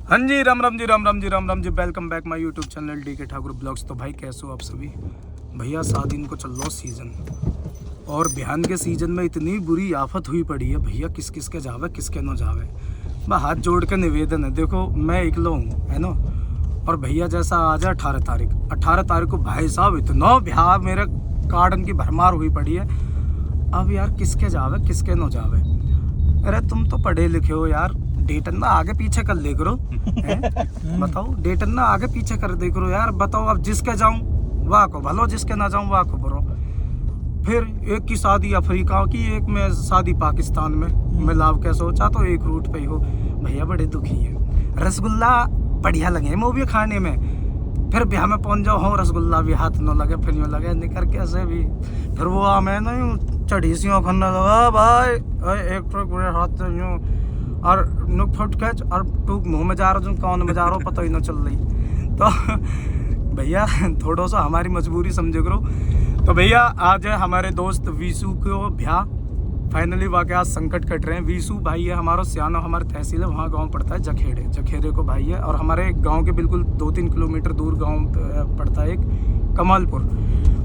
हाँ जी, Ram Ram ji, Ram Ram ji, Ram Ram ji. Welcome back my YouTube channel D K Thakur blogs. तो भाई कैसे हो आप सभी? भैया शादी को चल लो सीज़न, और बिहान के सीज़न में इतनी बुरी आफत हुई पड़ी है भैया, किस किस के जावे किसके न जावे। मैं हाथ जोड़ के निवेदन है, देखो मैं इकलो हूँ है ना, और भैया जैसा आ जाए 18 तारीख को भाई साहब इतना ब्याह मेरे गार्डन की भरमार हुई पड़ी है। अब यार किसके जावे किसके न जावे। अरे तुम तो पढ़े लिखे हो यार, डेटन ना आगे पीछे कर ले करो बताओ, डेटन ना आगे पीछे कर दे करो यार। बताओ अब जिसके जाऊं वाह को भलो, जिसके ना जाऊं वाह को बुरो। फिर एक की शादी अफ्रीका की, एक में शादी पाकिस्तान में, मिलाव के सोचा तो एक रूट पे ही हो। भैया बड़े दुखी है। रसगुल्ला बढ़िया लगे मूवी खाने में, फिर ब्याह में पहुंच जाओ हो रसगुल्ला भी हाथ न लगे, फिर यूँ लगे निकर कैसे भी। फिर वो मैं नहीं चढ़ी सी खन्ना भाई एक ट्रक हाथ यूँ और नुक फुट कैच और टूक मुँह में जा रहा हूँ, कौन में जा रहा हूँ पता ही ना चल रही। तो भैया थोड़ा सा हमारी मजबूरी समझे करो। तो भैया आज है हमारे दोस्त वीसू को ब्याह, फाइनली वाकई आज संकट कट रहे हैं। वीसू भाई है हमारा, सियानो हमारे तहसील है, वहाँ गांव पड़ता है जखेरे को भाई है। और हमारे गांव के बिल्कुल 2-3 किलोमीटर दूर गांव पड़ता है एक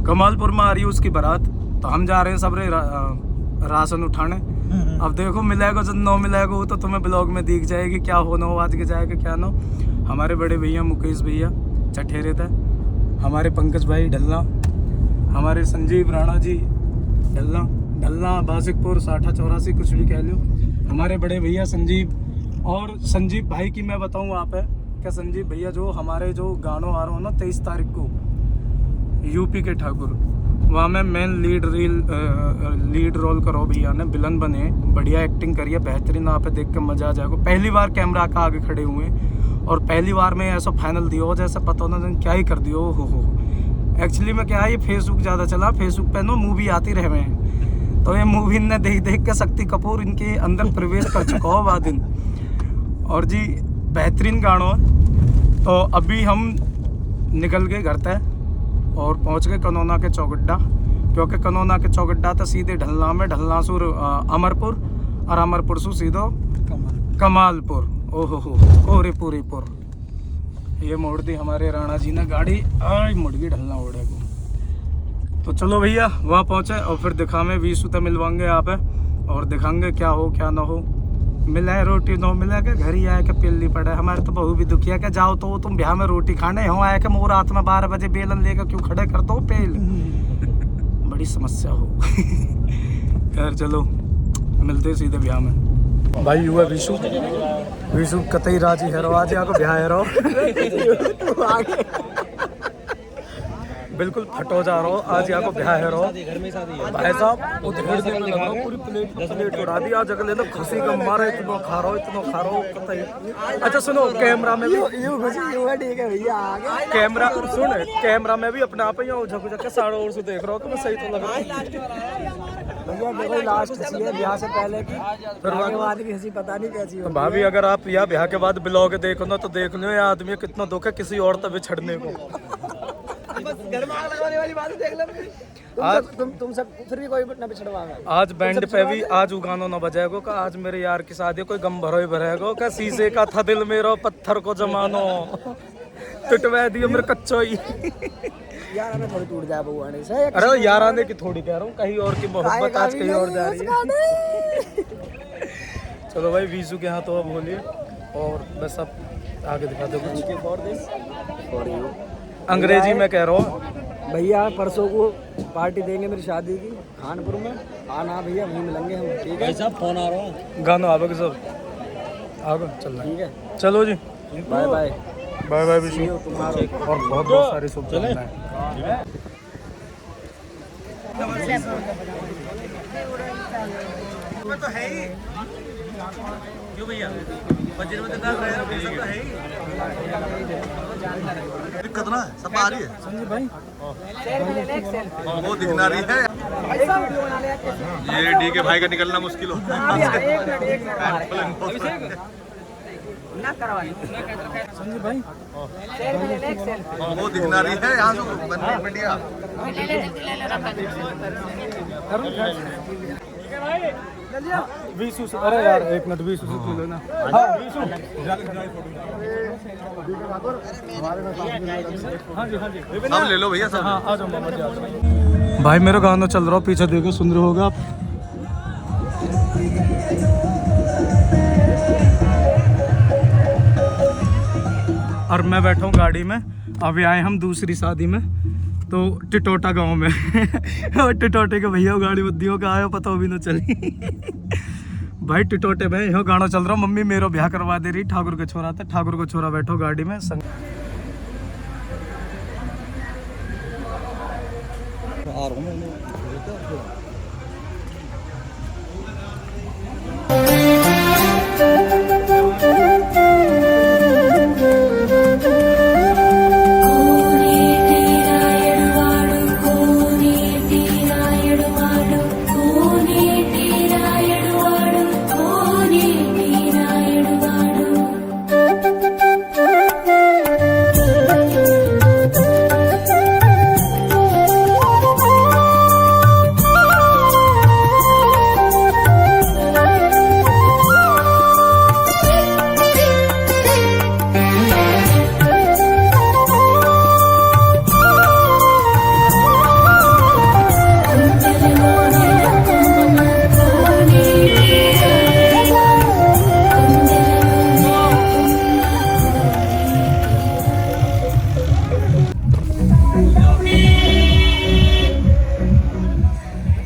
कमालपुर में आ रही है उसकी बारात। तो हम जा रहे हैं सब राशन उठाने। अब देखो मिलेगा जब न मिलेगा वो तो तुम्हें ब्लॉग में दिख जाएगी, क्या होना हो आज के जाएगा क्या ना। हमारे बड़े भैया मुकेश भैया चठेरे थे, हमारे पंकज भाई ढलना, हमारे संजीव राणा जी ढलना बासिकपुर 6084 कुछ भी कह लो, हमारे बड़े भैया संजीव। और संजीव भाई की मैं बताऊं वहाँ पे क्या, संजीव भैया जो हमारे जो गानों आ रहा हो ना 23 तारीख को यूपी के ठाकुर, वहाँ में मेन लीड रोल करो भैया ने, विलन बने, बढ़िया एक्टिंग करिए, बेहतरीन। वहाँ पे देख के मजा आ जाएगा। पहली बार कैमरा का आगे खड़े हुए और पहली बार में ऐसा फाइनल दियो जैसे पता ना क्या ही कर दियो हो। एक्चुअली में क्या है, ये फेसबुक ज़्यादा चला, फेसबुक पे नो मूवी आती रहे हैं, तो ये मूवी ने देख के शक्ति कपूर इनके अंदर प्रवेश कर चुका हो बाद दिन। और जी बेहतरीन गानों। तो अभी हम निकल गए घर तय और पहुंच गए कनौना के चौगड्डा, क्योंकि कनौना के चौगड्डा तो सीधे ढलना में, ढलना सुर अमरपुर और अमरपुर सु सीधो कमालपुर। ओहो कोरेपुरीपुर ये मोड़ दी हमारे राणा जी ने गाड़ी, आई मुड़ गई ढलना ओढ़े को। तो चलो भैया वहाँ पहुँचे और फिर दिखावे वीसू तो मिलवाएंगे यहाँ पे, और दिखाएंगे क्या हो क्या ना हो। मिले रोटी नो मिले के घर ही आए के पेलनी पड़े। हमारे तो बहू भी दुखिया के जाओ तो तुम ब्याह में रोटी खाने हो आए के मोर रात में 12 बजे बेलन लेकर क्यों खड़े कर दो पेल। बड़ी समस्या हो। खैर चलो मिलते सीधे ब्याह में। भाई हुआ विशु कतई राजी है, आज यहाँ को ब्याह है बिल्कुल फटो जा रहा हो, आज यहाँ को ब्याह है भाई साहब। पूरी प्लेट उड़ा दी आज अगले तो खसी का मारा, इतना खा रहा हो कतई। अच्छा सुनो, कैमरा में भी कैमरा में भी अपने आप ही झक के साढ़े और से देख रहा हो, तो मैं सही तो लग रहा है भैया। लास्ट हंसी है ब्याह से पहले की, फिर बाद की हंसी पता नहीं कैसी हो। भाभी अगर आप यह ब्याह के बाद ब्लॉग देखो ना तो देख लो ये आदमी कितना दुख है किसी और तब छड़ने को। घर में आग लगाने वाली बात देख लो। आज तुम सब फिर भी कोई ना बिछड़वाएगा। आज बैंड पे भी आज उगानो ना बजाएगो का, आज मेरे यार की शादी कोई गम भरो ही भरेगो का। शीशे का था दिल मेरो पत्थर को जमानो, टुटवा दियो मेरे कच्चो ही। यार आने थोड़ी टूट जाए बउआने से। अरे यार आने की थोड़ी कह रहा हूँ, कहीं और की मोहब्बत आज कहीं और जा रही है। चलो भाई वीसू के यहाँ तो अब बोलिए, और बस अब आगे दिखा दो कुछ। अंग्रेजी में कह रहा हूँ भैया, परसों को पार्टी देंगे मेरी शादी की खानपुर में, आना भैया वहीं मिलेंगे हम। ठीक है सब, फोन आ रहा है गाना आगे सब आगे चल रहा है। ठीक है चलो जी, bye bye bye bye Vishu, और बहुत बहुत सारी शुभकामनाएं। तो है ही क्यों भैया, बजट में तो है ही दिक्कत ना है, सब आ रही है संजीव भाई। वो दिखना रही है ये डी के भाई का निकलना मुश्किल हो। संजीव भाई वो दिखना रही है यहाँ से मीडिया। ले लिया 20 अरे यार 1 मिनट 20 पी लो ना। हाँ 20 हाँ जी सब ले लो भैया सब। हाँ आ जाओ मामा जी आ जाओ। भाई मेरा गाना चल रहा हो, पीछे देखो, सुन रहे होगा आप। और मैं बैठा हूँ गाड़ी में। अभी आए हम दूसरी शादी में, तो टिटोटा गांव में और टिटोटे के भैया गाड़ी बद्दियों का आयो पता भी ना चली भाई टिटोटे में यो गाना चल रहा। मम्मी मेरो ब्याह करवा दे रही, ठाकुर के छोरा था, ठाकुर को छोरा बैठो गाड़ी में संग।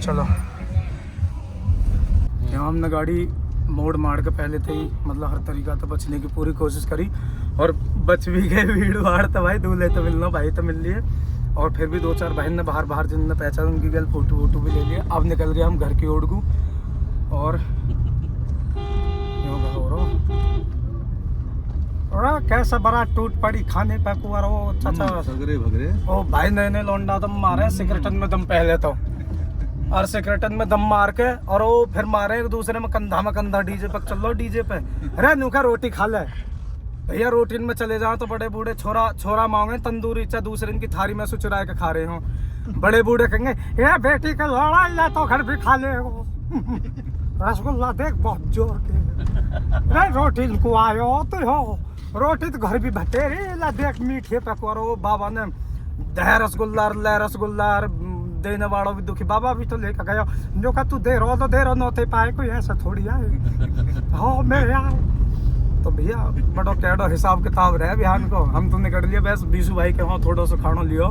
चलो यहाँ हमने गाड़ी मोड़ मार के पहले थे ही, मतलब हर तरीका तो बचने की पूरी कोशिश करी और बच भी गए। भीड़ भाड़ तो भाई दूल्हे तो मिलना, भाई तो मिल लिए। और फिर भी 2-4 बहन ने बाहर जिनने पहचान उनकी गल फोटो वोटो भी ले लिए। अब निकल गए हम घर की ओर को। और कैसा बड़ा टूट पड़ी खाने पे कुआर वो चाचा भगरे ओ भाई नए लौंडा दम मारे सिगरेटन में दम पहले तो, और सिगरेटन में दम मार के और वो फिर मारे एक दूसरे में कंधा डीजे पे चल लो डीजे पे। अरे नुका रोटी खा ले भैया, रोटी में चले जाओ तो बड़े बूढ़े छोरा मांगे तंदूरी, चाहे दूसरे इनकी थारी में सुचुरा के खा रहे हो। बड़े बूढ़े कहेंगे ये बेटी का लोड़ा ले तो घर भी खा ले रसगुल्ला देख बहुत जोर के रोटी को आयो तो हो, रोटी तो घर भी भटेरे ला देख मीठे पे करो। बाबा ने दह रसगुल्ला देने वालों भी दुखी, बाबा भी तो लेकर गया जो का तू दे रहो नोते पाए कोई ऐसा थोड़ी आए हो मेरे आए। तो भैया बड़ो कैडो हिसाब किताब रहे बिहान को। हम तो निकल लिए बस बीसू भाई के वहाँ थोड़ा सा खाना लियो,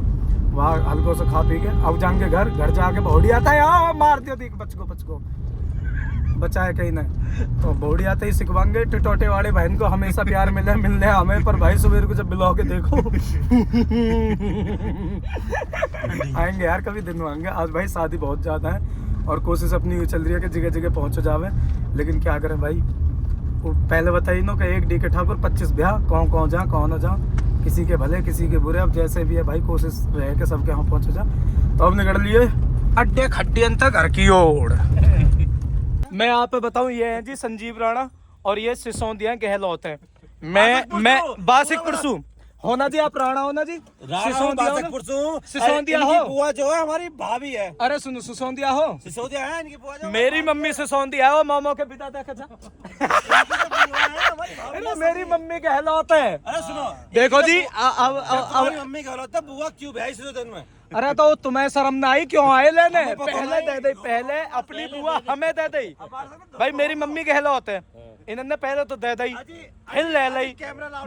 वहाँ हल्को से खा पी के अब जाएंगे घर जाके बहुड़ी आता है मार दियो देख बचको बचाए कहीं नहीं। तो बहुड़ी आते ही सिखवाएंगे टिटोटे वाले बहन को हमेशा प्यार मिलने हमें। पर भाई सुबह को जब बुलाओ के देखो आएंगे यार, कभी दिन में आएंगे। आज भाई शादी बहुत ज़्यादा है और कोशिश अपनी चल रही है कि जगह जगह पहुँच जावे, लेकिन क्या करें भाई। वो पहले बताइए नो कि 1 डी ठाकुर 25 ब्याह, कौन जा कौन न जा, किसी के भले किसी के बुरे। अब जैसे भी है भाई कोशिश रहे कि सबके यहाँ पहुँच जा। तो अब निकल लिए अड्डे खड्डियन तक घर की ओर। मैं आप पे बताऊं, ये है जी संजीव राणा और ये सिसोदिया गहलोत है। मैं बासिकपुर से होना जी, आप राणा होना जी, सिसोदिया हो। बुआ जो है हमारी भाभी है। अरे सुनो सिसोदिया हो, सिसोदिया है इनकी बुआ जो। मेरी मम्मी सिसोदिया हो, मामो के पिता देखा जा मेरी मम्मी गहलोत है। अरे सुनो देखो जी अब मम्मी गहलोत है, बुआ क्यों भाई सिसोदिया में। अरे तो तुम्हें शर्म ना आई क्यों आए लेने, पहले दे दे, पहले अपनी बुआ हमें दे दे भाई। मेरी मम्मी गहलोत है, इन्होंने पहले तो दे दी फिर ले ली,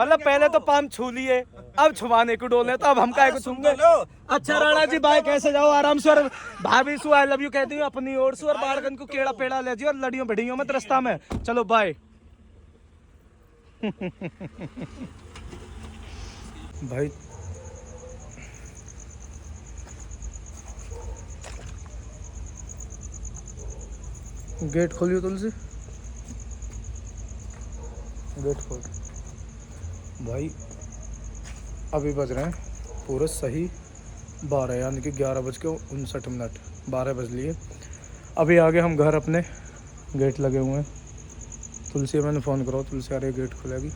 मतलब पहले तो पाम छू लिए, अब छुवाने को डोले तो अब हम काय को छूंगे। अच्छा राणा जी बाय, कैसे जाओ आराम से। और भाभी सु आई लव यू कहती हूँ अपनी ओर से, और बाड़कन को केड़ा पेड़ा ले जी और लड़ियों बढ़ियों में रास्ता में। चलो बाय भाई। गेट खोलियो तुलसी, गेट खोल भाई। अभी बज रहे हैं पूरे सही 12, यानी कि 11:59, 12 बज लिए। अभी आगे हम घर अपने, गेट लगे हुए हैं। तुलसी मैंने फ़ोन करो, तुलसी आ रही, गेट खुलेगी।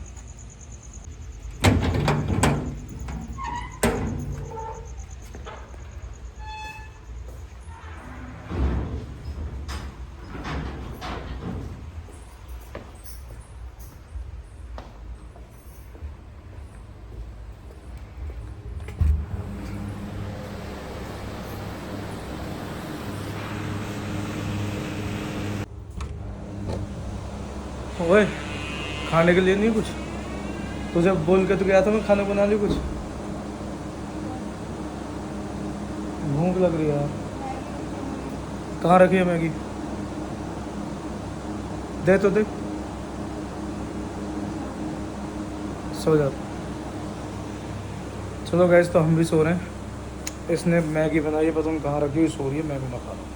ओए खाने के लिए नहीं कुछ? तुझे बोल के तो गया था मैं, खाना बना ली कुछ? भूख लग रही है यार। कहाँ रखी है मैगी? दे तो दे। सो जा। चलो गैस, तो हम भी सो रहे हैं। इसने मैगी बनाई है, पता नहीं कहाँ रखी हुई, सो रही है, मैं भी ना खा रहा हूँ।